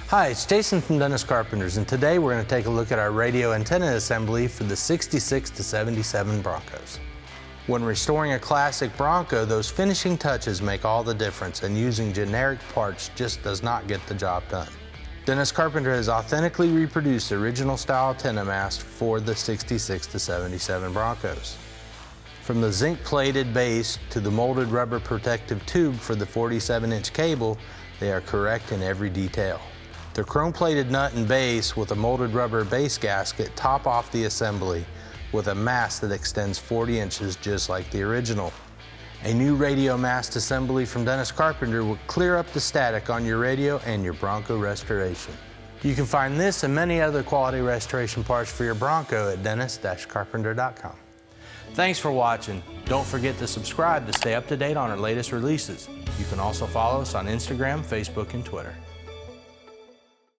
Hi, it's Jason from Dennis Carpenter's, and today we're going to take a look at our radio antenna assembly for the 66 to 77 Broncos. When restoring a classic Bronco, those finishing touches make all the difference, and using generic parts just does not get the job done. Dennis Carpenter has authentically reproduced the original style antenna mast for the 66 to 77 Broncos. From the zinc plated base to the molded rubber protective tube for the 47-inch cable, they are correct in every detail. The chrome-plated nut and base with a molded rubber base gasket top off the assembly with a mast that extends 40 inches just like the original. A new radio mast assembly from Dennis Carpenter will clear up the static on your radio and your Bronco restoration. You can find this and many other quality restoration parts for your Bronco at dennis-carpenter.com. Thanks for watching. Don't forget to subscribe to stay up to date on our latest releases. You can also follow us on Instagram, Facebook, and Twitter.